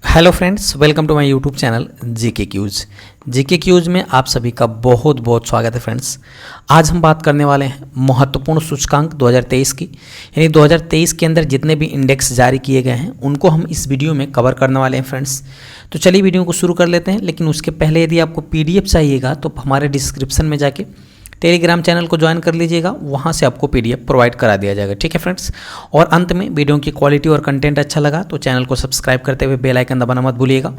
Hello friends, welcome to my YouTube channel GK quiz में आप सभी का बहुत बहुत स्वागत है। फ्रेंड्स, आज हम बात करने वाले हैं महत्वपूर्ण सूचकांक 2023 की, यानी 2023 के अंदर जितने भी इंडेक्स जारी किए गए हैं उनको हम इस वीडियो में कवर करने वाले हैं। फ्रेंड्स, तो चलिए वीडियो को शुरू कर लेते हैं, लेकिन उसके पहले यदि आपको PDF चाहिएगा तो हमारे डिस्क्रिप्शन में जाके टेलीग्राम चैनल को ज्वाइन कर लीजिएगा, वहाँ से आपको PDF प्रोवाइड करा दिया जाएगा। ठीक है फ्रेंड्स, और अंत में वीडियो की क्वालिटी और कंटेंट अच्छा लगा तो चैनल को सब्सक्राइब करते हुए बेल आइकन दबाना मत भूलिएगा,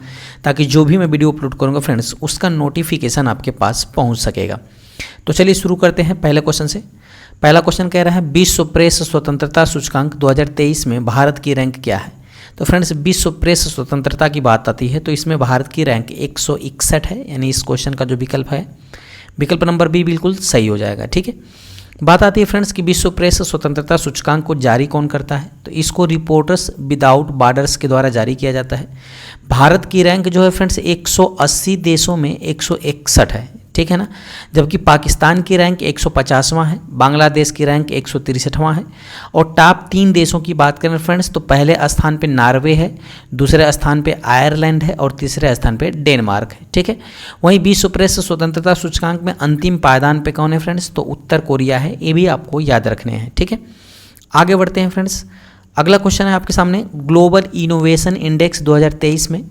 ताकि जो भी मैं वीडियो अपलोड करूँगा फ्रेंड्स उसका नोटिफिकेशन आपके पास पहुँच सकेगा। तो चलिए शुरू करते हैं पहले क्वेश्चन से। पहला क्वेश्चन कह रहा है विश्व प्रेस स्वतंत्रता सूचकांक 2023 में भारत की रैंक क्या है। तो फ्रेंड्स, विश्व प्रेस स्वतंत्रता की बात आती है तो इसमें भारत की रैंक 161 है, यानी इस क्वेश्चन का जो विकल्प है विकल्प नंबर बी बिल्कुल सही हो जाएगा। ठीक है, बात आती है फ्रेंड्स कि विश्व प्रेस स्वतंत्रता सूचकांक को जारी कौन करता है। तो इसको रिपोर्टर्स विदाउट बॉर्डर्स के द्वारा जारी किया जाता है। भारत की रैंक जो है फ्रेंड्स 180 देशों में 161 है, ठीक है ना, जबकि पाकिस्तान की रैंक 150वां है, बांग्लादेश की रैंक 163वां है। और टॉप 3 देशों की बात करें फ्रेंड्स तो पहले स्थान पे नॉर्वे है, दूसरे स्थान पे आयरलैंड है और तीसरे स्थान पे डेनमार्क है। ठीक है, वहीं विश्व प्रेस स्वतंत्रता सूचकांक में अंतिम पायदान पे कौन है फ्रेंड्स, तो उत्तर कोरिया है। ये भी आपको याद रखने हैं। ठीक है, आगे बढ़ते हैं फ्रेंड्स। अगला क्वेश्चन है आपके सामने, ग्लोबल इनोवेशन इंडेक्स 2023 में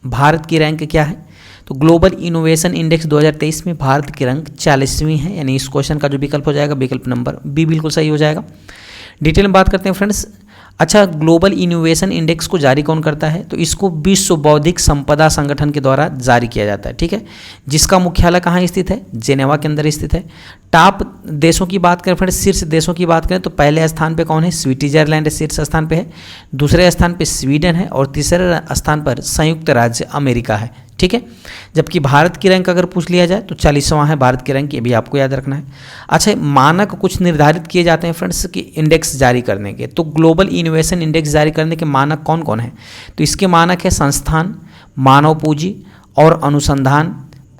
भारत की रैंक क्या है। तो ग्लोबल इनोवेशन इंडेक्स 2023 में भारत की रैंक 40वीं है, यानी इस क्वेश्चन का जो विकल्प हो जाएगा विकल्प नंबर बी बिल्कुल सही हो जाएगा। डिटेल में बात करते हैं फ्रेंड्स। अच्छा, ग्लोबल इनोवेशन इंडेक्स को जारी कौन करता है, तो इसको विश्व बौद्धिक संपदा संगठन के द्वारा जारी किया जाता है। ठीक है, जिसका मुख्यालय कहाँ स्थित है, जेनेवा के अंदर स्थित है। टॉप देशों की बात करें फ्रेंड्स, शीर्ष देशों की बात करें तो पहले स्थान पे कौन है, स्विट्जरलैंड शीर्ष स्थान पे है, दूसरे स्थान पे स्वीडन है और तीसरे स्थान पर संयुक्त राज्य अमेरिका है। ठीक है, जबकि भारत की रैंक अगर पूछ लिया जाए तो 40वां है भारत की रैंक, ये भी आपको याद रखना है। अच्छा, मानक कुछ निर्धारित किए जाते हैं फ्रेंड्स कि इंडेक्स जारी करने के, तो ग्लोबल इनोवेशन इंडेक्स जारी करने के मानक कौन कौन है। तो इसके मानक है संस्थान, मानव पूंजी और अनुसंधान,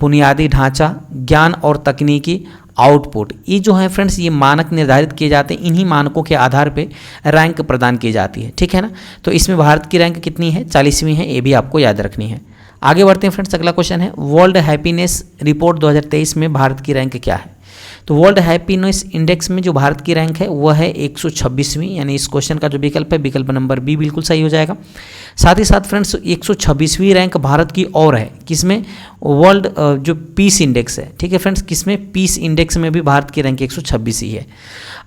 बुनियादी ढांचा, ज्ञान और तकनीकी आउटपुट। ये जो है फ्रेंड्स ये मानक निर्धारित किए जाते हैं, इन्हीं मानकों के आधार पे रैंक प्रदान की जाती है। ठीक है ना, तो इसमें भारत की रैंक कितनी है, 40वीं है, ये भी आपको याद रखनी है। आगे बढ़ते हैं फ्रेंड्स। अगला क्वेश्चन है वर्ल्ड हैप्पीनेस रिपोर्ट 2023 में भारत की रैंक क्या है। तो वर्ल्ड हैप्पीनेस इंडेक्स में जो भारत की रैंक है वह है 126वीं, यानी इस क्वेश्चन का जो विकल्प है विकल्प नंबर बी बिल्कुल सही हो जाएगा। साथ ही साथ फ्रेंड्स 126वीं रैंक भारत की और है किसमें, वर्ल्ड जो पीस इंडेक्स है। ठीक है फ्रेंड्स, किसमें, पीस इंडेक्स में भी भारत की रैंक 126 ही है।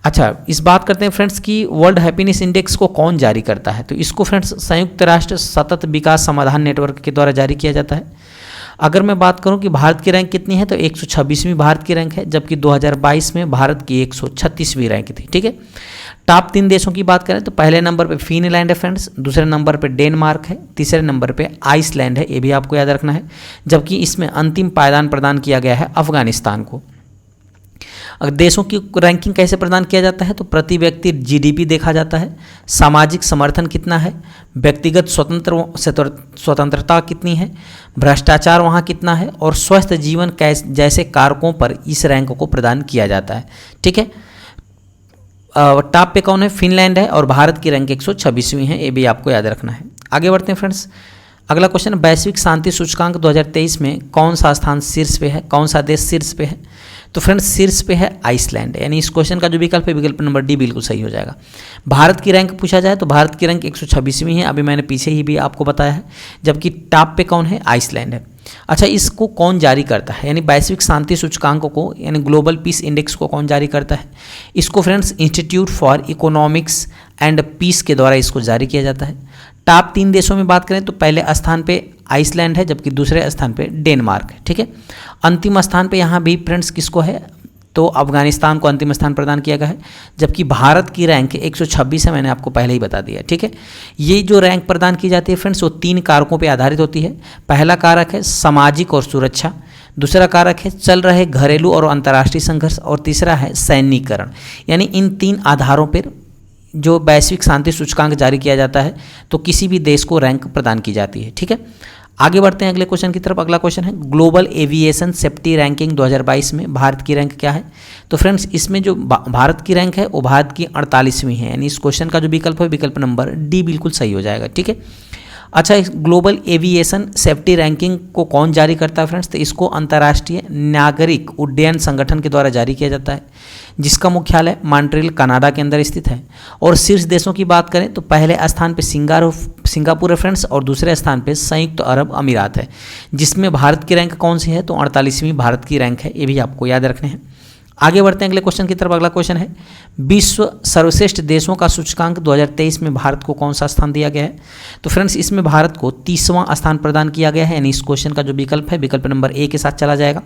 अच्छा, इस बात करते हैं फ्रेंड्स कि वर्ल्ड हैप्पीनेस इंडेक्स को कौन जारी करता है। तो इसको फ्रेंड्स संयुक्त राष्ट्र सतत विकास समाधान नेटवर्क के द्वारा जारी किया जाता है। अगर मैं बात करूं कि भारत की रैंक कितनी है तो 126वीं भारत की रैंक है, जबकि 2022 में भारत की 136वीं रैंक थी। ठीक है, टॉप 3 देशों की बात करें तो पहले नंबर पे फिनलैंड है फ्रेंड्स, दूसरे नंबर पे डेनमार्क है, तीसरे नंबर पे आइसलैंड है, ये भी आपको याद रखना है। जबकि इसमें अंतिम पायदान प्रदान किया गया है अफगानिस्तान को। अगर देशों की रैंकिंग कैसे प्रदान किया जाता है तो प्रति व्यक्ति GDP देखा जाता है, सामाजिक समर्थन कितना है, व्यक्तिगत स्वतंत्रता कितनी है, भ्रष्टाचार वहाँ कितना है और स्वस्थ जीवन जैसे कारकों पर इस रैंक को प्रदान किया जाता है। ठीक है, टॉप पे कौन है, फिनलैंड है और भारत की रैंक 126वीं है, ये भी आपको याद रखना है। आगे बढ़ते हैं फ्रेंड्स। अगला क्वेश्चन, वैश्विक शांति सूचकांक 2023 में कौन सा स्थान शीर्ष पे है, कौन सा देश शीर्ष पे है। तो फ्रेंड्स शीर्ष पे है आइसलैंड, यानी इस क्वेश्चन का जो विकल्प है विकल्प नंबर डी बिल्कुल सही हो जाएगा। भारत की रैंक पूछा जाए तो भारत की रैंक 126वीं है, अभी मैंने पीछे ही भी आपको बताया है, जबकि टॉप पे कौन है, आइसलैंड है। अच्छा, इसको कौन जारी करता है, यानी वैश्विक शांति सूचकांक को, यानी ग्लोबल पीस इंडेक्स को कौन जारी करता है। इसको friends institute for economics and peace के द्वारा इसको जारी किया जाता है। टॉप 3 देशों में बात करें तो पहले स्थान पे आइसलैंड है, जबकि दूसरे स्थान पे डेनमार्क है। ठीक है, अंतिम स्थान पे यहाँ भी फ्रेंड्स किसको है, तो अफगानिस्तान को अंतिम स्थान प्रदान किया गया है, जबकि भारत की रैंक 126 है, मैंने आपको पहले ही बता दिया। ठीक है, ये जो रैंक प्रदान की जाती है फ्रेंड्स वो 3 कारकों पे आधारित होती है। पहला कारक है सामाजिक और सुरक्षा, दूसरा कारक है चल रहे घरेलू और अंतर्राष्ट्रीय संघर्ष और तीसरा है सैन्यीकरण। यानी इन 3 आधारों पर जो वैश्विक शांति सूचकांक जारी किया जाता है तो किसी भी देश को रैंक प्रदान की जाती है। ठीक है, आगे बढ़ते हैं अगले क्वेश्चन की तरफ। अगला क्वेश्चन है ग्लोबल एविएशन सेफ्टी रैंकिंग 2022 में भारत की रैंक क्या है। तो फ्रेंड्स इसमें जो भारत की रैंक है वो भारत की 48वीं है, यानी इस क्वेश्चन का जो विकल्प है विकल्प नंबर डी बिल्कुल सही हो जाएगा। ठीक है, अच्छा, ग्लोबल एविएशन सेफ्टी रैंकिंग को कौन जारी करता है फ्रेंड्स? तो इसको अंतर्राष्ट्रीय नागरिक उड्डयन संगठन के द्वारा जारी किया जाता है, जिसका मुख्यालय मॉन्ट्रियल कनाडा के अंदर स्थित है। और शीर्ष देशों की बात करें तो पहले स्थान पे सिंगापुर है फ्रेंड्स, और दूसरे स्थान पे संयुक्त अरब अमीरात है, जिसमें भारत की रैंक कौन सी है? तो 48वीं भारत की रैंक है, ये भी आपको याद रखने हैं। आगे बढ़ते हैं अगले क्वेश्चन की तरफ। अगला क्वेश्चन है, विश्व सर्वश्रेष्ठ देशों का सूचकांक 2023 में भारत को कौन सा स्थान दिया गया है? तो फ्रेंड्स इसमें भारत को 30वां स्थान प्रदान किया गया है, यानी इस क्वेश्चन का जो विकल्प है विकल्प नंबर ए के साथ चला जाएगा।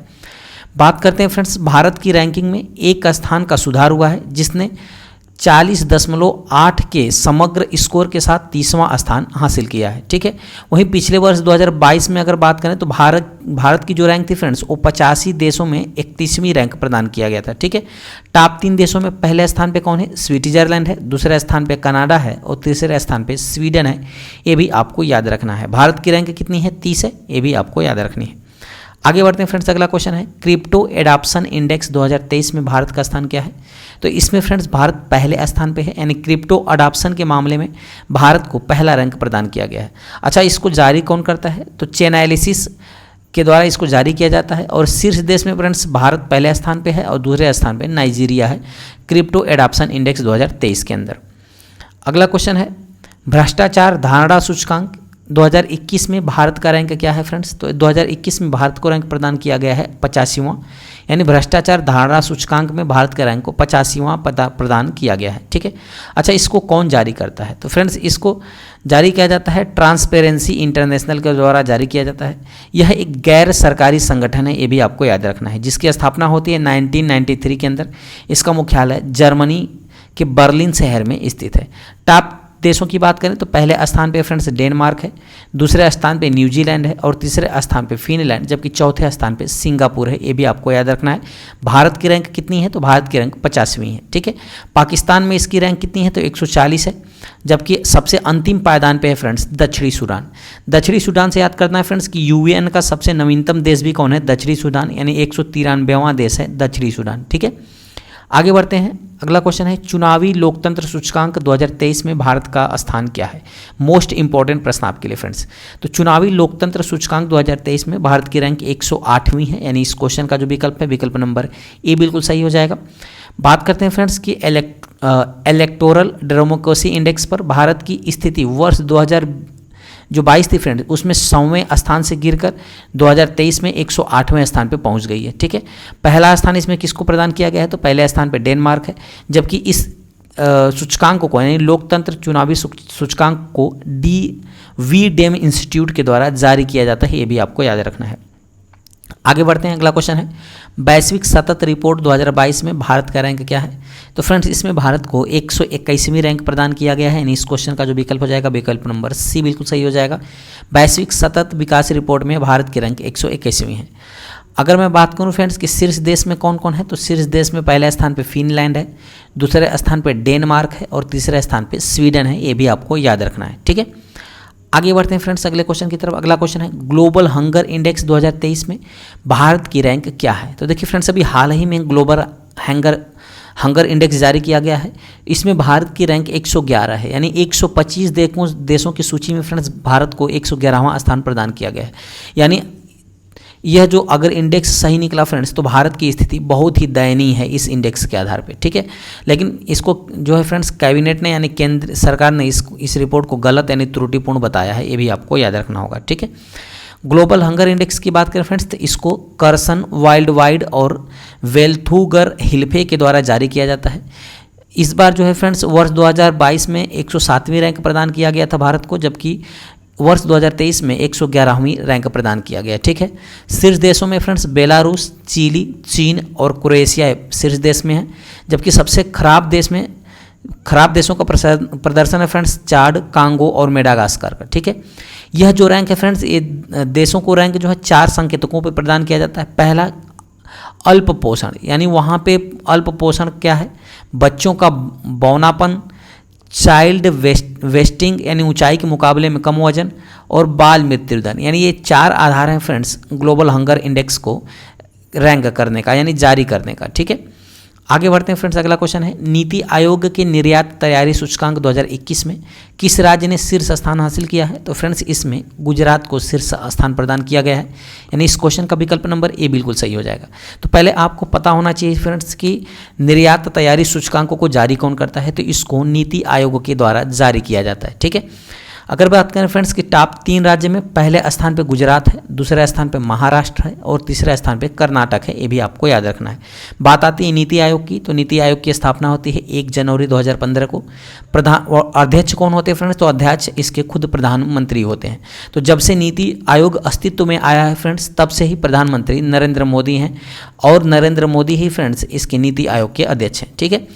बात करते हैं फ्रेंड्स, भारत की रैंकिंग में एक स्थान का सुधार हुआ है, जिसने 40.8 के समग्र स्कोर के साथ 30वां स्थान हासिल किया है। ठीक है, वहीं पिछले वर्ष 2022 में अगर बात करें तो भारत की जो रैंक थी फ्रेंड्स वो 85 देशों में 31वीं रैंक प्रदान किया गया था। ठीक है, टॉप 3 देशों में पहले स्थान पे कौन है? स्विट्जरलैंड है, दूसरे स्थान पे कनाडा है और तीसरे स्थान पे स्वीडन है। ये भी आपको याद रखना है। भारत की रैंक कितनी है? 30 है, ये भी आपको याद रखनी है। आगे बढ़ते हैं फ्रेंड्स, अगला क्वेश्चन है, क्रिप्टो एडॉप्शन इंडेक्स 2023 में भारत का स्थान क्या है? तो इसमें फ्रेंड्स भारत पहले स्थान पे है, यानी क्रिप्टो अडॉप्शन के मामले में भारत को पहला रैंक प्रदान किया गया है। अच्छा, इसको जारी कौन करता है? तो चेनालिसिस के द्वारा इसको जारी किया जाता है। और शीर्ष देश में फ्रेंड्स भारत पहले स्थान पे है और दूसरे स्थान पे नाइजीरिया है क्रिप्टो एडॉप्शन इंडेक्स 2023 के अंदर। अगला क्वेश्चन है, भ्रष्टाचार धारणा सूचकांक 2021 में भारत का रैंक क्या है फ्रेंड्स? तो 2021 में भारत को रैंक प्रदान किया गया है 85वां, यानी भ्रष्टाचार धारणा सूचकांक में भारत के रैंक को 85वां प्रदान किया गया है। ठीक है, अच्छा, इसको कौन जारी करता है? तो फ्रेंड्स इसको जारी किया जाता है ट्रांसपेरेंसी इंटरनेशनल के द्वारा जारी किया जाता है। यह एक गैर सरकारी संगठन है, ये भी आपको याद रखना है, जिसकी स्थापना होती है 1993 के अंदर। इसका मुख्यालय जर्मनी के बर्लिन शहर में स्थित है। टॉप देशों की बात करें तो पहले स्थान पे फ्रेंड्स डेनमार्क है, दूसरे स्थान पे न्यूजीलैंड है और तीसरे स्थान पे फिनलैंड, जबकि चौथे स्थान पे सिंगापुर है। ये भी आपको याद रखना है। भारत की रैंक कितनी है? तो भारत की रैंक 50वीं है। ठीक है, पाकिस्तान में इसकी रैंक कितनी है? तो 140 है, जबकि सबसे अंतिम पायदान पे है फ्रेंड्स दक्षिणी सूडान। दक्षिणी सूडान से याद करना है फ्रेंड्स कि यूएन का सबसे नवीनतम देश भी कौन है? दक्षिणी सूडान, यानी 193वां देश है दक्षिणी सूडान। ठीक है, आगे बढ़ते हैं। अगला क्वेश्चन है, चुनावी लोकतंत्र सूचकांक 2023 में भारत का स्थान क्या है? मोस्ट इंपॉर्टेंट प्रश्न आपके लिए फ्रेंड्स। तो चुनावी लोकतंत्र सूचकांक 2023 में भारत की रैंक 108वीं है, यानी इस क्वेश्चन का जो विकल्प है विकल्प नंबर ए बिल्कुल सही हो जाएगा। बात करते हैं फ्रेंड्स कि इलेक्टोरल डेमोक्रेसी इंडेक्स पर भारत की स्थिति वर्ष 2022 थी फ्रेंड, उसमें 100वें स्थान से गिरकर 2023 में 108वें स्थान पे पहुंच गई है। ठीक है, पहला स्थान इसमें किसको प्रदान किया गया है? तो पहले स्थान पे डेनमार्क है, जबकि इस सूचकांक को यानी लोकतंत्र चुनावी सूचकांक को वी-डेम इंस्टीट्यूट के द्वारा जारी किया जाता है। ये भी आपको याद रखना है। आगे बढ़ते हैं, अगला क्वेश्चन है, वैश्विक सतत रिपोर्ट 2022 में भारत का रैंक क्या है? तो फ्रेंड्स इसमें भारत को 121वीं रैंक प्रदान किया गया है, यानी इस क्वेश्चन का जो विकल्प हो जाएगा विकल्प नंबर सी बिल्कुल सही हो जाएगा। वैश्विक सतत विकास रिपोर्ट में भारत की रैंक 121वीं है। अगर मैं बात करूं फ्रेंड्स कि शीर्ष देश में कौन कौन है, तो शीर्ष देश में पहले स्थान पे फिनलैंड है, दूसरे स्थान पे डेनमार्क है और तीसरे स्थान पे स्वीडन है। ये भी आपको याद रखना है। ठीक है, आगे बढ़ते हैं फ्रेंड्स अगले क्वेश्चन की तरफ। अगला क्वेश्चन है, ग्लोबल हंगर इंडेक्स 2023 में भारत की रैंक क्या है? तो देखिए फ्रेंड्स, अभी हाल ही में ग्लोबल हंगर इंडेक्स जारी किया गया है। इसमें भारत की रैंक 111 है, यानी 125 देशों की सूची में फ्रेंड्स भारत को 111वां स्थान प्रदान किया गया है। यानी यह जो अगर इंडेक्स सही निकला फ्रेंड्स तो भारत की स्थिति बहुत ही दयनीय है इस इंडेक्स के आधार पे। ठीक है, लेकिन इसको जो है फ्रेंड्स कैबिनेट ने यानी केंद्र सरकार ने इस रिपोर्ट को गलत यानी त्रुटिपूर्ण बताया है। ये भी आपको याद रखना होगा। ठीक है, ग्लोबल हंगर इंडेक्स की बात करें फ्रेंड्स तो इसको कर्सन वाइल्ड वाइड और वेल्थुगर हिल्फे के द्वारा जारी किया जाता है। इस बार जो है फ्रेंड्स वर्ष 2022 में 107वीं रैंक प्रदान किया गया था भारत को, जबकि वर्ष 2023 में 111वीं रैंक प्रदान किया गया। ठीक है, शीर्ष देशों में फ्रेंड्स बेलारूस, चिली, चीन और क्रोएशिया शीर्ष देश में है, जबकि सबसे खराब देशों का प्रदर्शन है फ्रेंड्स चाड, कांगो और मेडागास्कर का। ठीक है, यह जो रैंक है फ्रेंड्स ये देशों को रैंक जो है 4 संकेतकों पर प्रदान किया जाता है। पहला अल्प पोषण, यानी वहाँ पे अल्प पोषण क्या है? बच्चों का बौनापन, चाइल्ड वेस्टिंग यानी ऊंचाई के मुकाबले में कम वजन और बाल मृत्यु दर, यानी ये 4 आधार हैं फ्रेंड्स ग्लोबल हंगर इंडेक्स को रैंक करने का यानी जारी करने का। ठीक है, आगे बढ़ते हैं फ्रेंड्स, अगला क्वेश्चन है नीति आयोग के निर्यात तैयारी सूचकांक 2021 में किस राज्य ने शीर्ष स्थान हासिल किया है? तो फ्रेंड्स इसमें गुजरात को शीर्ष स्थान प्रदान किया गया है, यानी इस क्वेश्चन का विकल्प नंबर ए बिल्कुल सही हो जाएगा। तो पहले आपको पता होना चाहिए फ्रेंड्स कि निर्यात तैयारी सूचकांकों को जारी कौन करता है, तो इसको नीति आयोग के द्वारा जारी किया जाता है। ठीक है, अगर बात करें फ्रेंड्स कि टॉप 3 राज्य में पहले स्थान पे गुजरात है, दूसरे स्थान पे महाराष्ट्र है और तीसरे स्थान पे कर्नाटक है, ये भी आपको याद रखना है। बात आती है नीति आयोग की, तो नीति आयोग की स्थापना होती है 1 जनवरी 2015 को। प्रधान और अध्यक्ष कौन होते हैं फ्रेंड्स? तो अध्यक्ष इसके खुद प्रधानमंत्री होते हैं। तो जब से नीति आयोग अस्तित्व में आया है फ्रेंड्स, तब से ही प्रधानमंत्री नरेंद्र मोदी हैं और नरेंद्र मोदी ही फ्रेंड्स इसके नीति आयोग के अध्यक्ष हैं। ठीक है,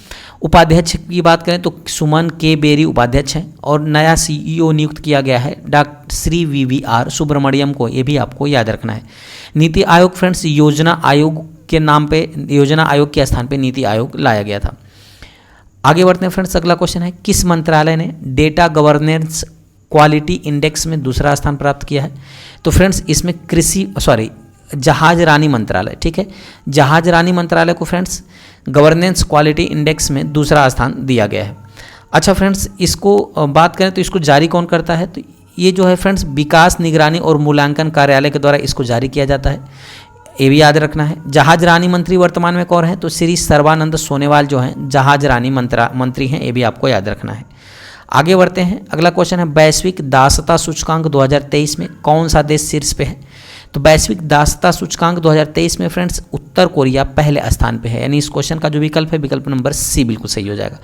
उपाध्यक्ष की बात करें तो सुमन के बेरी उपाध्यक्ष हैं और नया सीईओ नियुक्त किया गया है डॉक्टर श्री वीवीआर सुब्रमण्यम को, ये भी आपको याद रखना है। नीति आयोग फ्रेंड्स योजना आयोग के नाम पे, योजना आयोग के स्थान पे नीति आयोग लाया गया था। आगे बढ़ते हैं फ्रेंड्स, अगला क्वेश्चन है किस मंत्रालय ने डेटा गवर्नेंस क्वालिटी इंडेक्स में दूसरा स्थान प्राप्त किया है? तो फ्रेंड्स इसमें जहाज रानी मंत्रालय, ठीक है, जहाज रानी मंत्रालय को फ्रेंड्स गवर्नेंस क्वालिटी इंडेक्स में दूसरा स्थान दिया गया है। अच्छा फ्रेंड्स, इसको बात करें तो इसको जारी कौन करता है? तो ये जो है फ्रेंड्स विकास निगरानी और मूल्यांकन कार्यालय के द्वारा इसको जारी किया जाता है, ये भी याद रखना है। जहाज रानी मंत्री वर्तमान में कौन है? तो श्री सर्बानंद सोनोवाल जो हैं जहाज रानी मंत्री हैं, ये भी आपको याद रखना है। आगे बढ़ते हैं, अगला क्वेश्चन है वैश्विक दासता सूचकांक 2023 में कौन सा देश शीर्ष पे है? तो वैश्विक दासता सूचकांक 2023 में फ्रेंड्स उत्तर कोरिया पहले स्थान पे है, यानी इस क्वेश्चन का जो विकल्प है विकल्प नंबर सी बिल्कुल सही हो जाएगा।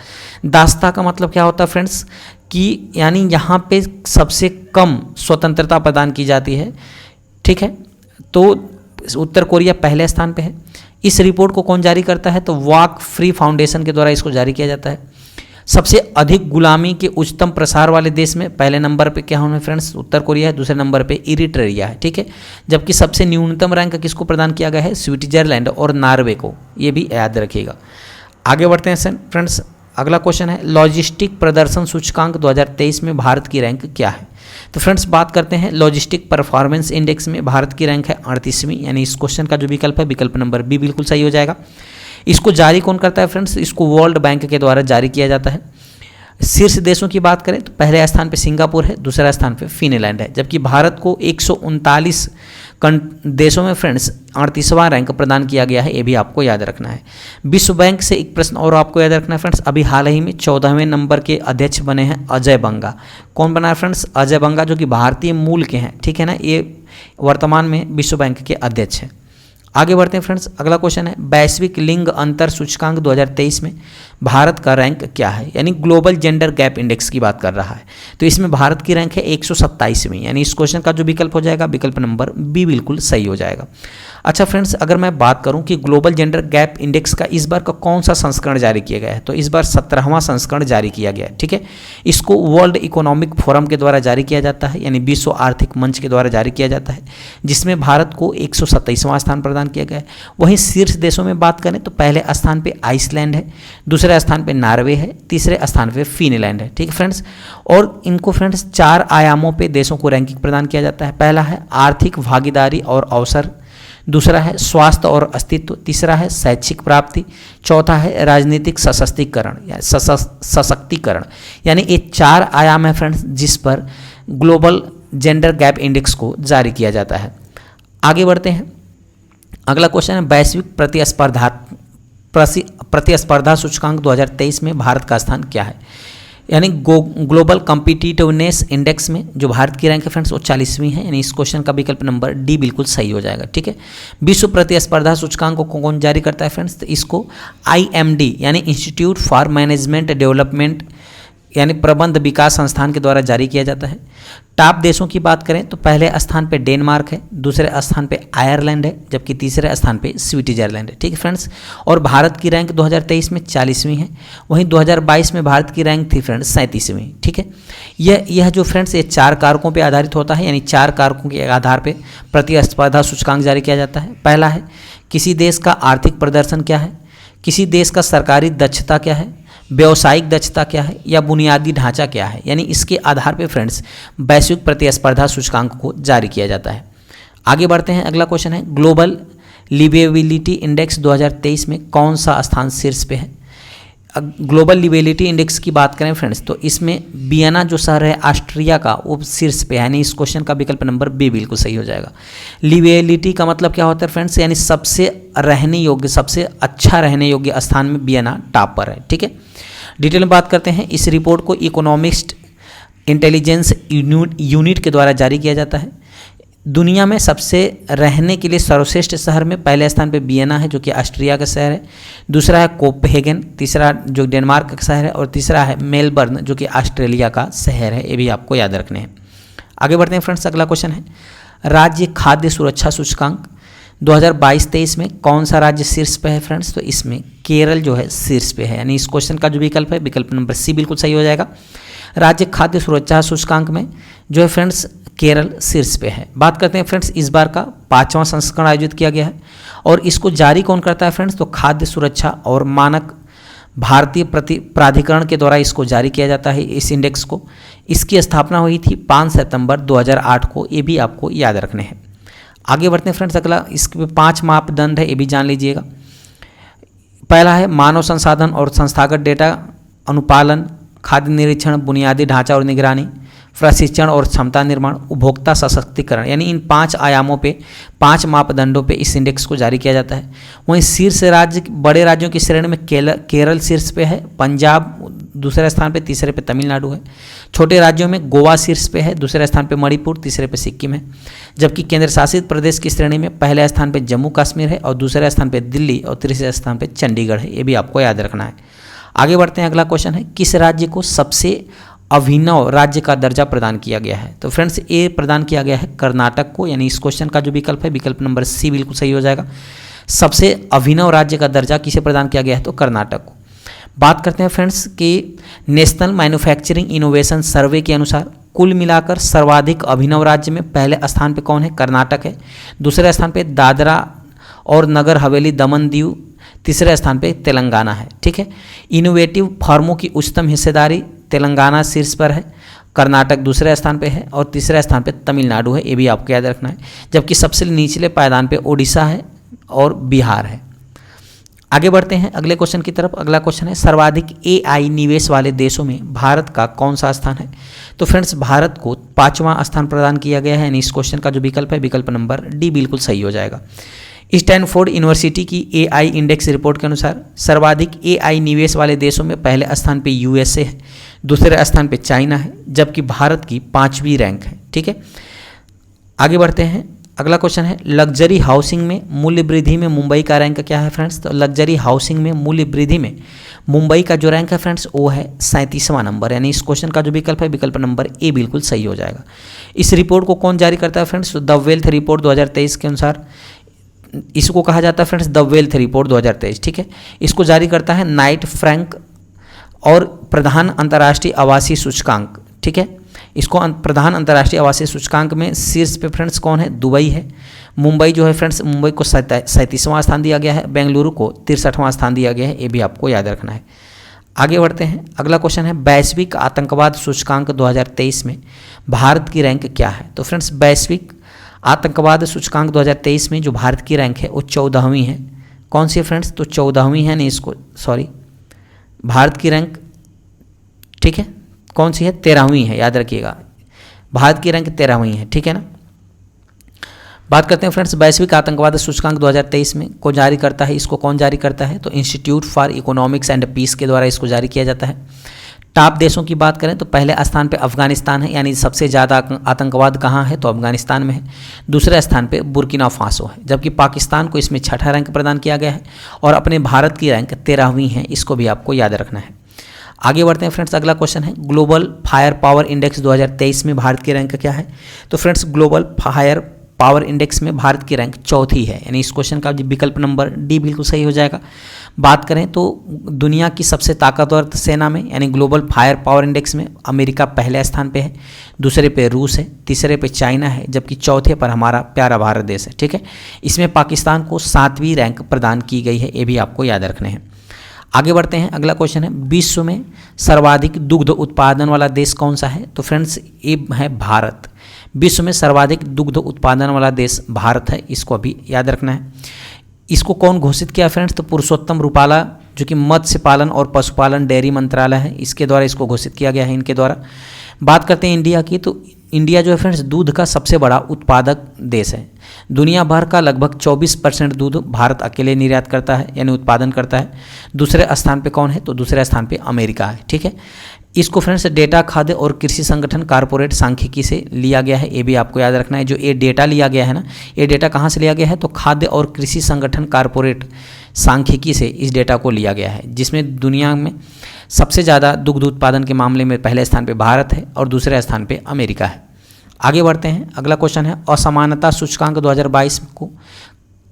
दासता का मतलब क्या होता है फ्रेंड्स कि यानी यहाँ पे सबसे कम स्वतंत्रता प्रदान की जाती है। ठीक है, तो उत्तर कोरिया पहले स्थान पे है। इस रिपोर्ट को कौन जारी करता है? तो वॉक फ्री फाउंडेशन के द्वारा इसको जारी किया जाता है। सबसे अधिक गुलामी के उच्चतम प्रसार वाले देश में पहले नंबर पे क्या होना फ्रेंड्स? उत्तर कोरिया है, दूसरे नंबर पे इरिट्रिया है। ठीक है, जबकि सबसे न्यूनतम रैंक किसको प्रदान किया गया है? स्विट्जरलैंड और नॉर्वे को, ये भी याद रखिएगा। आगे बढ़ते हैं फ्रेंड्स, अगला क्वेश्चन है लॉजिस्टिक प्रदर्शन सूचकांक 2023 में भारत की रैंक क्या है? तो फ्रेंड्स बात करते हैं लॉजिस्टिक परफॉर्मेंस इंडेक्स में भारत की रैंक है 38वीं, यानी इस क्वेश्चन का जो विकल्प है विकल्प नंबर बी बिल्कुल सही हो जाएगा। इसको जारी कौन करता है फ्रेंड्स? इसको वर्ल्ड बैंक के द्वारा जारी किया जाता है। शीर्ष देशों की बात करें तो पहले स्थान पे सिंगापुर है, दूसरा स्थान पे फिनलैंड है, जबकि भारत को 139 देशों में फ्रेंड्स 38वां रैंक प्रदान किया गया है, ये भी आपको याद रखना है। विश्व बैंक से एक प्रश्न और आपको याद रखना है फ्रेंड्स, अभी हाल ही में 14वें नंबर के अध्यक्ष बने हैं अजय बंगा। कौन बना है फ्रेंड्स? अजय बंगा, जो कि भारतीय मूल के हैं। ठीक है ना, ये वर्तमान में विश्व बैंक के अध्यक्ष हैं। आगे बढ़ते हैं फ्रेंड्स, अगला क्वेश्चन है वैश्विक लिंग अंतर सूचकांक 2023 में भारत का रैंक क्या है? यानी ग्लोबल जेंडर गैप इंडेक्स की बात कर रहा है, तो इसमें भारत की रैंक है 127वीं, यानी इस क्वेश्चन का जो विकल्प हो जाएगा विकल्प नंबर बी बिल्कुल सही हो जाएगा। अच्छा फ्रेंड्स, अगर मैं बात करूं कि ग्लोबल जेंडर गैप इंडेक्स का इस बार का कौन सा संस्करण जारी किया गया है, तो इस बार 17वां संस्करण जारी किया गया है। ठीक है, इसको वर्ल्ड इकोनॉमिक फोरम के द्वारा जारी किया जाता है, यानी विश्व आर्थिक मंच के द्वारा जारी किया जाता है, जिसमें भारत को 127वां स्थान प्रदान किया गया है। वहीं शीर्ष देशों में बात करें तो पहले स्थान पे आइसलैंड है, दूसरे स्थान पे नॉर्वे है, तीसरे स्थान पे फिनलैंड है। ठीक है फ्रेंड्स, और इनको फ्रेंड्स 4 आयामों पे देशों को रैंकिंग प्रदान किया जाता है। पहला है आर्थिक भागीदारी और अवसर, दूसरा है स्वास्थ्य और अस्तित्व, तीसरा है शैक्षिक प्राप्ति, चौथा है राजनीतिक सशक्तिकरण या सशक्तिकरण, यानी ये 4 आयाम है फ्रेंड्स जिस पर ग्लोबल जेंडर गैप इंडेक्स को जारी किया जाता है। आगे बढ़ते हैं, अगला क्वेश्चन है वैश्विक प्रतिस्पर्धा सूचकांक 2023 में भारत का स्थान क्या है? यानी ग्लोबल कॉम्पिटिटिवनेस इंडेक्स में जो भारत की रैंक है फ्रेंड्स वो 40वीं है, यानी इस क्वेश्चन का विकल्प नंबर डी बिल्कुल सही हो जाएगा। ठीक है, विश्व प्रतिस्पर्धा सूचकांक को कौन जारी करता है फ्रेंड्स? तो इसको IMD यानी इंस्टीट्यूट फॉर मैनेजमेंट डेवलपमेंट यानी प्रबंध विकास संस्थान के द्वारा जारी किया जाता है। टॉप देशों की बात करें तो पहले स्थान पे डेनमार्क है, दूसरे स्थान पे आयरलैंड है, जबकि तीसरे स्थान पे स्विट्जरलैंड है। ठीक है फ्रेंड्स, और भारत की रैंक 2023 में 40वीं है, वहीं 2022 में भारत की रैंक थी फ्रेंड्स 37वीं। ठीक है, यह जो फ्रेंड्स ये 4 कारकों पे आधारित होता है, यानी 4 कारकों के आधार पे प्रतिस्पर्धा सूचकांक जारी किया जाता है। पहला है किसी देश का आर्थिक प्रदर्शन क्या है, किसी देश का सरकारी दक्षता क्या है, व्यावसायिक दक्षता क्या है, या बुनियादी ढांचा क्या है, यानी इसके आधार पे फ्रेंड्स वैश्विक प्रतिस्पर्धा सूचकांक को जारी किया जाता है। आगे बढ़ते हैं, अगला क्वेश्चन है ग्लोबल लिवेबिलिटी इंडेक्स 2023 में कौन सा स्थान शीर्ष पे है? ग्लोबल लिवेबिलिटी इंडेक्स की बात करें फ्रेंड्स तो इसमें वियना जो शहर है ऑस्ट्रिया का वो शीर्ष पे है, यानी इस क्वेश्चन का विकल्प नंबर बी बिल्कुल सही हो जाएगा। लिवेबिलिटी का मतलब क्या होता है फ्रेंड्स, यानी सबसे रहने योग्य, सबसे अच्छा रहने योग्य स्थान में वियना टॉप पर है। ठीक है, डिटेल में बात करते हैं। इस रिपोर्ट को इकोनॉमिस्ट इंटेलिजेंस यूनिट के द्वारा जारी किया जाता है। दुनिया में सबसे रहने के लिए सर्वश्रेष्ठ शहर में पहले स्थान पे वियना है जो कि ऑस्ट्रिया का शहर है, दूसरा है कोपेनहेगन, तीसरा जो डेनमार्क का शहर है, और तीसरा है मेलबर्न जो कि ऑस्ट्रेलिया का शहर है। ये भी आपको याद रखने हैं। आगे बढ़ते हैं फ्रेंड्स, अगला क्वेश्चन है राज्य खाद्य सुरक्षा सूचकांक 2022-23 में कौन सा राज्य शीर्ष पे है फ्रेंड्स? तो इसमें केरल जो है शीर्ष पे है, यानी इस क्वेश्चन का जो विकल्प है विकल्प नंबर सी बिल्कुल सही हो जाएगा। राज्य खाद्य सुरक्षा सूचकांक में जो है फ्रेंड्स केरल शीर्ष पे है। बात करते हैं फ्रेंड्स, इस बार का 5वां संस्करण आयोजित किया गया है और इसको जारी कौन करता है फ्रेंड्स? तो खाद्य सुरक्षा और मानक भारतीय प्राधिकरण के द्वारा इसको जारी किया जाता है इस इंडेक्स को। इसकी स्थापना हुई थी 5 सितंबर 2008 को, ये भी आपको याद रखने हैं। आगे बढ़ते हैं फ्रेंड्स, अगला इसके 5 मापदंड है, ये भी जान लीजिएगा। पहला है मानव संसाधन और संस्थागत डेटा अनुपालन, खाद्य निरीक्षण, बुनियादी ढांचा और निगरानी, प्रशिक्षण और क्षमता निर्माण, उपभोक्ता सशक्तिकरण, यानी इन 5 आयामों पे 5 मापदंडों पे इस इंडेक्स को जारी किया जाता है। वहीं शीर्ष राज्य, बड़े राज्यों की श्रेणी में केरल शीर्ष पे है, पंजाब दूसरे स्थान पे, तीसरे पे तमिलनाडु है। छोटे राज्यों में गोवा शीर्ष पे है, दूसरे स्थान पे मणिपुर, तीसरे पे सिक्किम है। जबकि केंद्र शासित प्रदेश की श्रेणी में पहले स्थान पे जम्मू कश्मीर है और दूसरे स्थान पे दिल्ली और तीसरे स्थान पे चंडीगढ़ है। ये भी आपको याद रखना है। आगे बढ़ते हैं, अगला क्वेश्चन है किस राज्य को सबसे अभिनव राज्य का दर्जा प्रदान किया गया है? तो फ्रेंड्स ये प्रदान किया गया है कर्नाटक को, यानी इस क्वेश्चन का जो विकल्प है विकल्प नंबर सी बिल्कुल सही हो जाएगा। सबसे अभिनव राज्य का दर्जा किसे प्रदान किया गया है? तो कर्नाटक को। बात करते हैं फ्रेंड्स कि नेशनल मैन्युफैक्चरिंग इनोवेशन सर्वे के अनुसार कुल मिलाकर सर्वाधिक अभिनव राज्य में पहले स्थान पे कौन है? कर्नाटक है। दूसरे स्थान पे दादरा और नगर हवेली दमन दीव, तीसरे स्थान पे तेलंगाना है। ठीक है, इनोवेटिव फर्मों की उच्चतम हिस्सेदारी तेलंगाना शीर्ष पर है, कर्नाटक दूसरे स्थान पे है और तीसरे स्थान पे तमिलनाडु है। ये भी आपको याद रखना है। जबकि सबसे निचले पायदान पे ओडिशा है और बिहार है। आगे बढ़ते हैं अगले क्वेश्चन की तरफ। अगला क्वेश्चन है सर्वाधिक AI निवेश वाले देशों में भारत का कौन सा स्थान है? तो फ्रेंड्स भारत को 5वां स्थान प्रदान किया गया है, यानी इस क्वेश्चन का जो विकल्प है विकल्प नंबर डी बिल्कुल सही हो जाएगा। स्टैनफोर्ड यूनिवर्सिटी की AI इंडेक्स रिपोर्ट के अनुसार सर्वाधिक AI निवेश वाले देशों में पहले स्थान पे USA है, दूसरे स्थान पे चाइना है, जबकि भारत की 5वीं रैंक है। ठीक है, आगे बढ़ते हैं। अगला क्वेश्चन है लग्जरी हाउसिंग में मूल्य वृद्धि में मुंबई का रैंक क्या है फ्रेंड्स? तो लग्जरी हाउसिंग में मूल्य वृद्धि में मुंबई का जो रैंक है फ्रेंड्स वो है 37वां नंबर, यानी इस क्वेश्चन का जो विकल्प है विकल्प नंबर ए बिल्कुल सही हो जाएगा। इस रिपोर्ट को कौन जारी करता है फ्रेंड्स? तो द वेल्थ रिपोर्ट 2023 के अनुसार इसको कहा जाता है फ्रेंड्स द वेल्थ रिपोर्ट 2023। ठीक है, इसको जारी करता है नाइट फ्रैंक और प्रधान अंतर्राष्ट्रीय आवासीय सूचकांक। ठीक है, इसको प्रधान अंतर्राष्ट्रीय आवासीय सूचकांक में शीर्ष पे फ्रेंड्स कौन है? दुबई है। मुंबई जो है फ्रेंड्स मुंबई को 37वां स्थान दिया गया है, बेंगलुरु को 63वां स्थान दिया गया है। ये भी आपको याद रखना है। आगे बढ़ते हैं, अगला क्वेश्चन है वैश्विक आतंकवाद सूचकांक 2023 में भारत की रैंक क्या है? तो फ्रेंड्स वैश्विक आतंकवाद सूचकांक 2023 में जो भारत की रैंक है वो 14वीं है। कौन सी है फ्रेंड्स? तो 14वीं है, नहीं इसको भारत की रैंक ठीक है कौन सी है? 13वीं है, याद रखिएगा भारत की रैंक 13वीं है। ठीक है ना। बात करते हैं फ्रेंड्स वैश्विक आतंकवाद सूचकांक 2023 में को जारी करता है, इसको कौन जारी करता है? तो institute for economics and peace के द्वारा इसको जारी किया जाता है। टॉप देशों की बात करें तो पहले स्थान पे अफगानिस्तान है, यानी सबसे ज़्यादा आतंकवाद कहाँ है? तो अफगानिस्तान में है। दूसरे स्थान पे बुर्किना फासो है, जबकि पाकिस्तान को इसमें 6ठा रैंक प्रदान किया गया है और अपने भारत की रैंक 13वीं है। इसको भी आपको याद रखना है। आगे बढ़ते हैं फ्रेंड्स, अगला क्वेश्चन है ग्लोबल फायर पावर इंडेक्स 2023 में भारत की रैंक क्या है? तो friends global fire power index में भारत की रैंक 4थी है, यानी इस क्वेश्चन का विकल्प नंबर डी बिल्कुल सही हो जाएगा। बात करें तो दुनिया की सबसे ताकतवर सेना में यानी ग्लोबल फायर पावर इंडेक्स में अमेरिका पहले स्थान पे है, दूसरे पे रूस है, तीसरे पे चाइना है, जबकि चौथे पर हमारा प्यारा भारत देश है। ठीक है, इसमें पाकिस्तान को 7वीं रैंक प्रदान की गई है, ये भी आपको याद रखने हैं। आगे बढ़ते हैं, अगला क्वेश्चन है विश्व में सर्वाधिक दुग्ध उत्पादन वाला देश कौन सा है? तो फ्रेंड्स ये है भारत। विश्व में सर्वाधिक दुग्ध उत्पादन वाला देश भारत है, इसको अभी याद रखना है। इसको कौन घोषित किया फ्रेंड्स? तो पुरुषोत्तम रूपाला, जो कि मत्स्य पालन और पशुपालन डेयरी मंत्रालय है, इसके द्वारा इसको घोषित किया गया है, इनके द्वारा। बात करते हैं इंडिया की, तो इंडिया जो है फ्रेंड्स दूध का सबसे बड़ा उत्पादक देश है। दुनिया भर का लगभग 24% दूध भारत अकेले निर्यात करता है, यानी उत्पादन करता है। दूसरे स्थान पे कौन है? तो दूसरे स्थान पे अमेरिका है, ठीक है। इसको फ्रेंड्स डेटा, खाद्य और कृषि संगठन कॉर्पोरेट सांख्यिकी से लिया गया है, ये भी आपको याद रखना है। जो ये डेटा लिया गया है ना, ये डेटा कहाँ से लिया गया है? तो खाद्य और कृषि संगठन कॉर्पोरेट सांख्यिकी से इस डेटा को लिया गया है, जिसमें दुनिया में सबसे ज़्यादा दुग्ध उत्पादन के मामले में पहले स्थान पे भारत है और दूसरे स्थान पे अमेरिका है। आगे बढ़ते हैं, अगला क्वेश्चन है असमानता सूचकांक 2022 को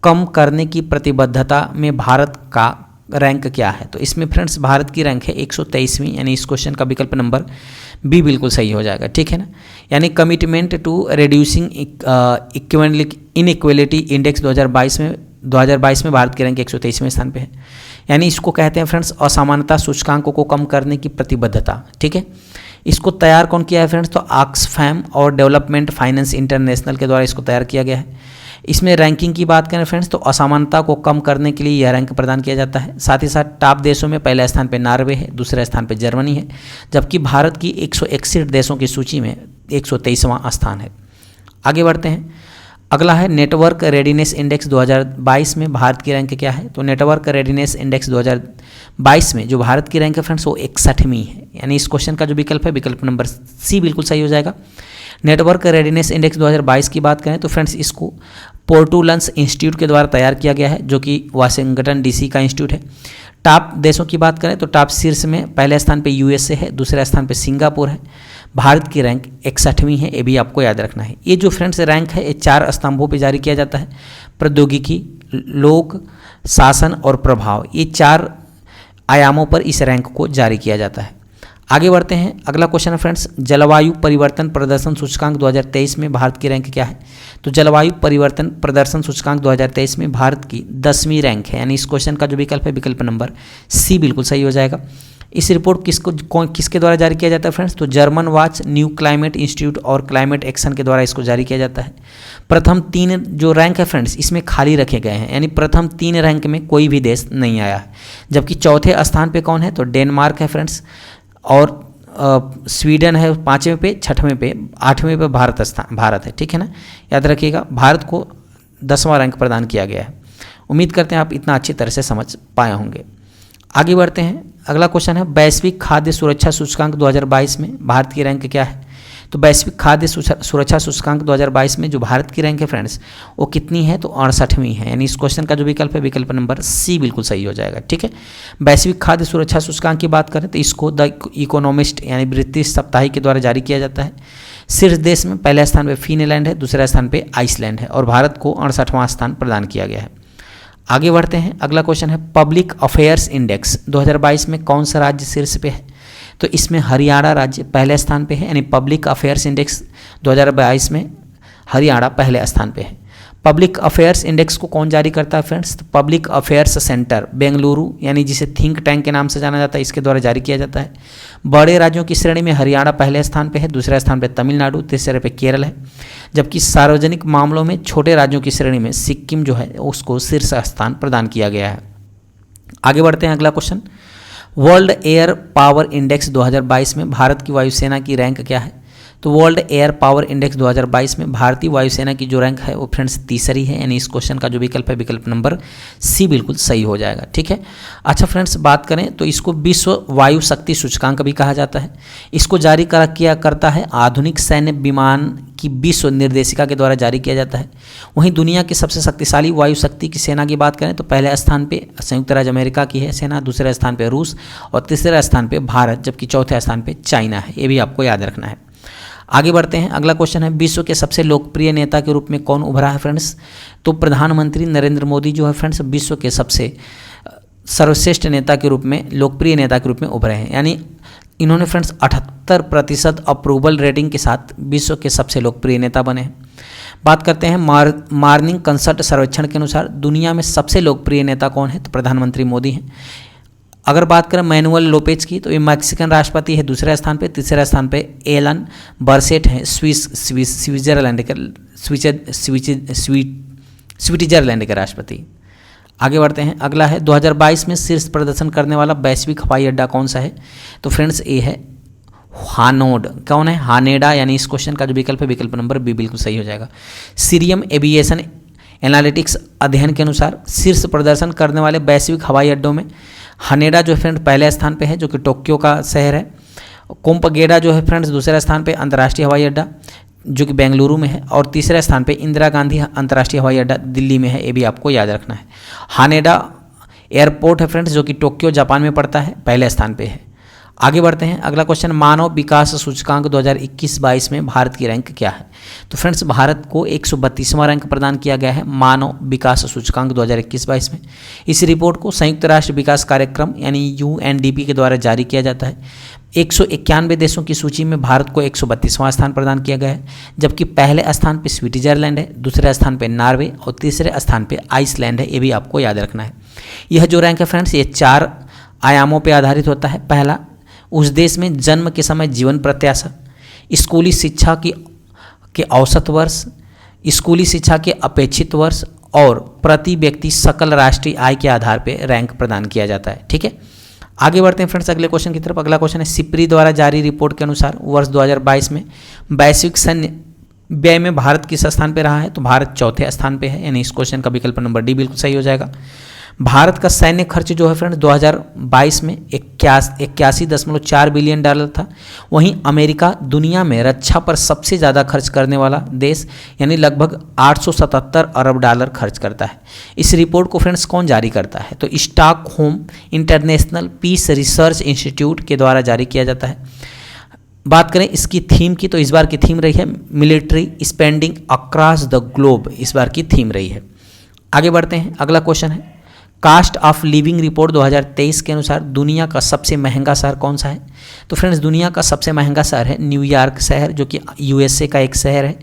कम करने की प्रतिबद्धता में भारत का रैंक क्या है? तो इसमें फ्रेंड्स भारत की रैंक है 123वीं, यानी इस क्वेश्चन का विकल्प नंबर बी बिल्कुल सही हो जाएगा, ठीक है ना। यानी commitment to reducing inequality index 2022 में भारत की रैंक 123वें स्थान पे है। यानी इसको कहते हैं फ्रेंड्स असमानता सूचकांकों को कम करने की प्रतिबद्धता, ठीक है। इसको तैयार कौन किया है फ्रेंड्स? तो ऑक्सफैम और डेवलपमेंट फाइनेंस इंटरनेशनल के द्वारा इसको तैयार किया गया है। इसमें रैंकिंग की बात करें फ्रेंड्स, तो असमानता को कम करने के लिए यह रैंक प्रदान किया जाता है। साथ ही साथ टॉप देशों में पहले स्थान पे नॉर्वे है, दूसरे स्थान पे जर्मनी है, जबकि भारत की 161 देशों की सूची में 123वां स्थान है। आगे बढ़ते हैं, अगला है नेटवर्क रेडीनेस इंडेक्स 2022 में भारत की रैंक क्या है? तो नेटवर्क रेडीनेस इंडेक्स 2022 में जो भारत की रैंक है फ्रेंड्स वो 61वीं है, यानी इस क्वेश्चन का जो विकल्प है विकल्प नंबर सी बिल्कुल सही हो जाएगा। नेटवर्क रेडीनेस इंडेक्स 2022 की बात करें तो फ्रेंड्स इसको पोर्टुलन्स इंस्टीट्यूट के द्वारा तैयार किया गया है, जो कि वाशिंगटन डीसी का इंस्टीट्यूट है। टॉप देशों की बात करें तो टॉप शीर्ष में पहले स्थान पे यूएसए है, दूसरे स्थान पे सिंगापुर है। भारत की रैंक 61वीं है, ये भी आपको याद रखना है। ये जो फ्रेंड्स रैंक है ये 4 स्तंभों पे जारी किया जाता है, प्रौद्योगिकी, लोक, शासन और प्रभाव, ये 4 आयामों पर इस रैंक को जारी किया जाता है। आगे बढ़ते हैं, अगला क्वेश्चन है फ्रेंड्स जलवायु परिवर्तन प्रदर्शन सूचकांक 2023 में भारत की रैंक क्या है? तो जलवायु परिवर्तन प्रदर्शन सूचकांक 2023 में भारत की 10वीं रैंक है, यानी इस क्वेश्चन का जो विकल्प है विकल्प नंबर सी बिल्कुल सही हो जाएगा। इस रिपोर्ट किसके द्वारा जारी किया जाता है फ्रेंड्स? तो German watch, new climate institute और क्लाइमेट एक्शन के द्वारा इसको जारी किया जाता है। प्रथम 3 जो रैंक है फ्रेंड्स इसमें खाली रखे गए हैं, यानी प्रथम 3 रैंक में कोई भी देश नहीं आया है, जबकि चौथे स्थान पे कौन है? तो डेनमार्क है फ्रेंड्स, और स्वीडन है 5वें पे, 6वें पे, 8वें पे भारत है, ठीक है ना। याद रखिएगा भारत को 10वां रैंक प्रदान किया गया है। उम्मीद करते हैं आप इतना अच्छी तरह से समझ पाए होंगे। आगे बढ़ते हैं, अगला क्वेश्चन है वैश्विक खाद्य सुरक्षा सूचकांक 2022 में भारत की रैंक क्या है? तो वैश्विक खाद्य सुरक्षा सूचकांक 2022 में जो भारत की रैंक है फ्रेंड्स वो कितनी है? तो 68वीं है, यानी इस क्वेश्चन का जो विकल्प है विकल्प नंबर सी बिल्कुल सही हो जाएगा, ठीक है। वैश्विक खाद्य सुरक्षा सूचकांक की बात करें तो इसको द इकोनॉमिस्ट यानी ब्रिटिश साप्ताहिक के द्वारा जारी किया जाता है। शीर्ष देश में पहले स्थान पर फिनलैंड है, दूसरे स्थान पर आइसलैंड है और भारत को 68वां स्थान प्रदान किया गया है। आगे बढ़ते हैं, अगला क्वेश्चन है पब्लिक अफेयर्स इंडेक्स 2022 में कौन सा राज्य शीर्ष पे है? तो इसमें हरियाणा राज्य पहले स्थान पे है, यानी पब्लिक अफेयर्स इंडेक्स 2022 में हरियाणा पहले स्थान पे है। पब्लिक अफेयर्स इंडेक्स को कौन जारी करता है फ्रेंड्स? तो पब्लिक अफेयर्स सेंटर बेंगलुरु, यानी जिसे थिंक टैंक के नाम से जाना जाता है, इसके द्वारा जारी किया जाता है। बड़े राज्यों की श्रेणी में हरियाणा पहले स्थान पे है, दूसरे स्थान पे तमिलनाडु, तीसरे पे केरल है, जबकि सार्वजनिक मामलों में छोटे राज्यों की श्रेणी में सिक्किम जो है उसको शीर्ष स्थान प्रदान किया गया है। आगे बढ़ते हैं, अगला question world air power index 2022 में भारत की वायुसेना की रैंक क्या है? तो वर्ल्ड एयर पावर इंडेक्स 2022 में भारतीय वायुसेना की जो रैंक है वो फ्रेंड्स तीसरी है, यानी इस क्वेश्चन का जो विकल्प है विकल्प नंबर सी बिल्कुल सही हो जाएगा, ठीक है। अच्छा फ्रेंड्स, बात करें तो इसको विश्व वायु शक्ति सूचकांक भी कहा जाता है। इसको जारी किया करता है आधुनिक सैन्य विमान की विश्व निर्देशिका के द्वारा जारी किया जाता है। वहीं दुनिया की सबसे शक्तिशाली वायु शक्ति की सेना की बात करें तो पहले स्थान पे संयुक्त राज्य अमेरिका की है सेना, दूसरे स्थान पे रूस और तीसरे स्थान पे भारत, जबकि चौथे स्थान पे चाइना है। ये भी आपको याद रखना है। आगे बढ़ते हैं, अगला क्वेश्चन है विश्व के सबसे लोकप्रिय नेता के रूप में कौन उभरा है फ्रेंड्स? तो प्रधानमंत्री नरेंद्र मोदी जो है फ्रेंड्स विश्व के सबसे सर्वश्रेष्ठ नेता के रूप में, लोकप्रिय नेता के रूप में उभरे हैं, यानी इन्होंने फ्रेंड्स 78% अप्रूवल रेटिंग के साथ विश्व के सबसे लोकप्रिय नेता बने हैं। बात करते हैं मॉर्निंग कंसल्ट सर्वेक्षण के अनुसार दुनिया में सबसे लोकप्रिय नेता कौन है? तो प्रधानमंत्री मोदी हैं। अगर बात करें मैनुअल लोपेज की तो ये मैक्सिकन राष्ट्रपति है दूसरे स्थान पे, तीसरे स्थान पे एलन बर्सेट हैं स्विट्जरलैंड के राष्ट्रपति। आगे बढ़ते हैं, अगला है 2022 में शीर्ष प्रदर्शन करने वाला वैश्विक हवाई अड्डा कौन सा है? तो फ्रेंड्स ये है हानोड। कौन है? हानेडा, यानी इस क्वेश्चन का जो विकल्प है विकल्प नंबर बी बिल्कुल सही हो जाएगा। सीरियम एविएशन एनालिटिक्स अध्ययन के अनुसार शीर्ष प्रदर्शन करने वाले वैश्विक हवाई अड्डों में हानेडा जो है फ्रेंड पहले स्थान पे है, जो कि टोक्यो का शहर है। कोम्पगेडा जो है फ्रेंड्स दूसरे स्थान पे अंतर्राष्ट्रीय हवाई अड्डा जो कि बेंगलुरु में है, और तीसरे स्थान पे इंदिरा गांधी अंतर्राष्ट्रीय हवाई अड्डा दिल्ली में है। ये भी आपको याद रखना है। हानेडा एयरपोर्ट है फ्रेंड्स जो कि टोक्यो जापान में पड़ता है, पहले स्थान पे है। आगे बढ़ते हैं, अगला क्वेश्चन, मानव विकास सूचकांक 2021-22 में भारत की रैंक क्या है? तो फ्रेंड्स भारत को 132वां रैंक प्रदान किया गया है मानव विकास सूचकांक 2021-22 में। इस रिपोर्ट को संयुक्त राष्ट्र विकास कार्यक्रम यानी UNDP के द्वारा जारी किया जाता है। 191 देशों की सूची में भारत को 132वां स्थान प्रदान किया गया है, जबकि पहले स्थान पे स्विट्जरलैंड है, दूसरे स्थान पे नॉर्वे और तीसरे स्थान पे आइसलैंड है। ये भी आपको याद रखना है। यह जो रैंक है फ्रेंड्स ये 4 आयामों पर आधारित होता है। पहला, उस देश में जन्म के समय जीवन प्रत्याशा, स्कूली शिक्षा के औसत वर्ष, स्कूली शिक्षा के अपेक्षित वर्ष और प्रति व्यक्ति सकल राष्ट्रीय आय के आधार पर रैंक प्रदान किया जाता है। ठीक है, आगे बढ़ते हैं फ्रेंड्स अगले क्वेश्चन की तरफ। अगला क्वेश्चन है, सिप्री द्वारा जारी रिपोर्ट के अनुसार वर्ष 2022 में वैश्विक सैन्य व्यय में भारत किस स्थान पर रहा है? तो भारत चौथे स्थान पे है, यानी इस क्वेश्चन का विकल्प नंबर डी बिल्कुल सही हो जाएगा। भारत का सैन्य खर्च जो है फ्रेंड्स 2022 में 81.4 बिलियन डॉलर था। वहीं अमेरिका दुनिया में रक्षा पर सबसे ज़्यादा खर्च करने वाला देश, यानी लगभग 877 अरब डॉलर खर्च करता है। इस रिपोर्ट को फ्रेंड्स कौन जारी करता है? तो Stockholm international peace research institute के द्वारा जारी किया जाता है। बात करें इसकी थीम की, तो इस बार की थीम रही है military spending across the globe, इस बार की थीम रही है। आगे बढ़ते हैं, अगला क्वेश्चन है, कास्ट ऑफ लिविंग रिपोर्ट 2023 के अनुसार दुनिया का सबसे महंगा शहर कौन सा है? तो फ्रेंड्स दुनिया का सबसे महंगा शहर है न्यूयॉर्क शहर, जो कि USA का एक शहर है।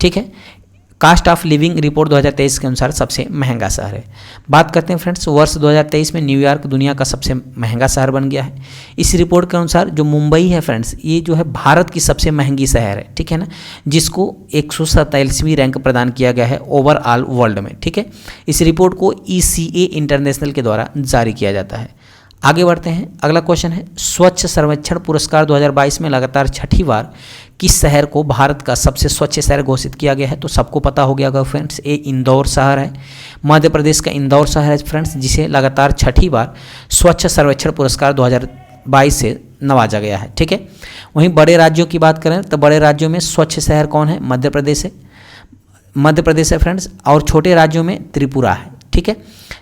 ठीक है, कास्ट ऑफ लिविंग रिपोर्ट 2023 के अनुसार सबसे महंगा शहर है। बात करते हैं फ्रेंड्स, वर्ष 2023 में न्यूयॉर्क दुनिया का सबसे महंगा शहर बन गया है। इस रिपोर्ट के अनुसार जो मुंबई है फ्रेंड्स, ये जो है भारत की सबसे महंगी शहर है। ठीक है ना, जिसको 147वीं रैंक प्रदान किया गया है ओवरऑल वर्ल्ड में। ठीक है, इस रिपोर्ट को ECA इंटरनेशनल के द्वारा जारी किया जाता है। आगे बढ़ते हैं, अगला क्वेश्चन है, स्वच्छ सर्वेक्षण पुरस्कार 2022 में लगातार छठी बार किस शहर को भारत का सबसे स्वच्छ शहर घोषित किया गया है? तो सबको पता हो गया होगा फ्रेंड्स, ये इंदौर शहर है। मध्य प्रदेश का इंदौर शहर है फ्रेंड्स, जिसे लगातार छठी बार स्वच्छ सर्वेक्षण पुरस्कार 2022 से नवाजा गया है। ठीक है, वहीं बड़े राज्यों की बात करें तो बड़े राज्यों में स्वच्छ शहर कौन है? मध्य प्रदेश है फ्रेंड्स, और छोटे राज्यों में त्रिपुरा है। ठीक है,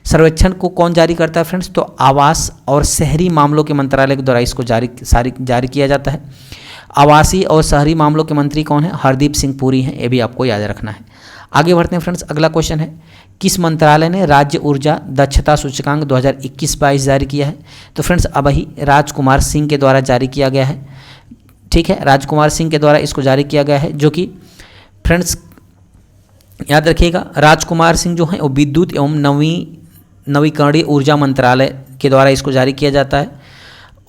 सर्वेक्षण को कौन जारी करता है फ्रेंड्स? तो आवास और शहरी मामलों के मंत्रालय के द्वारा इसको जारी किया जाता है। आवासीय और शहरी मामलों के मंत्री कौन है? हरदीप सिंह पुरी हैं, ये भी आपको याद रखना है। आगे बढ़ते हैं फ्रेंड्स, अगला क्वेश्चन है, किस मंत्रालय ने राज्य ऊर्जा दक्षता सूचकांक 2021-22 जारी किया है? तो फ्रेंड्स अब ही राजकुमार सिंह के द्वारा जारी किया गया है। ठीक है, राजकुमार सिंह के द्वारा इसको जारी किया गया है, जो कि फ्रेंड्स याद रखिएगा, राजकुमार सिंह जो हैं वो विद्युत एवं नवीकरणीय ऊर्जा मंत्रालय के द्वारा इसको जारी किया जाता है,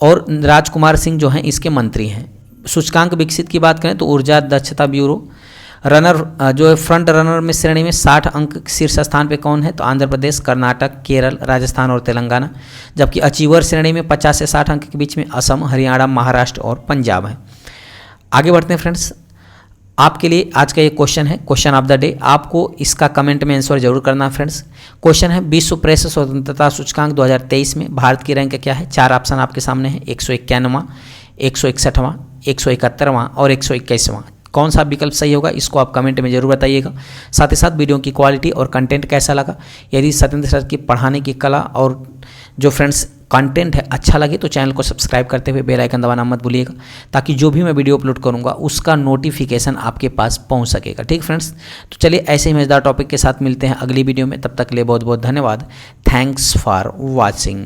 और राजकुमार सिंह जो हैं इसके मंत्री हैं। सूचकांक विकसित की बात करें तो ऊर्जा दक्षता ब्यूरो रनर जो है फ्रंट रनर में श्रेणी में 60 अंक शीर्ष स्थान पे कौन है? तो आंध्र प्रदेश, कर्नाटक, केरल, राजस्थान और तेलंगाना। जबकि अचीवर श्रेणी में 50 से 60 अंक के बीच में असम, हरियाणा, महाराष्ट्र और पंजाब है। आगे बढ़ते हैं फ्रेंड्स, आपके लिए आज का ये क्वेश्चन है, क्वेश्चन ऑफ द डे। आपको इसका कमेंट में आंसर जरूर करना फ्रेंड्स। क्वेश्चन है, विश्व प्रेस स्वतंत्रता सूचकांक 2023 में भारत की रैंक क्या है? 4 ऑप्शन आपके सामने है, 191वां, 161वां, 171वां और 121वां। कौन सा विकल्प सही होगा इसको आप कमेंट में जरूर बताइएगा। साथ ही साथ वीडियो की क्वालिटी और कंटेंट कैसा लगा, यदि सत्येंद्र सर की पढ़ाने की कला और जो फ्रेंड्स कंटेंट है अच्छा लगे तो चैनल को सब्सक्राइब करते हुए बेल आइकन दबाना मत भूलिएगा, ताकि जो भी मैं वीडियो अपलोड करूंगा उसका नोटिफिकेशन आपके पास पहुंच सकेगा। ठीक फ्रेंड्स, तो चलिए ऐसे ही मजेदार टॉपिक के साथ मिलते हैं अगली वीडियो में। तब तक के लिए बहुत बहुत धन्यवाद। Thanks for watching.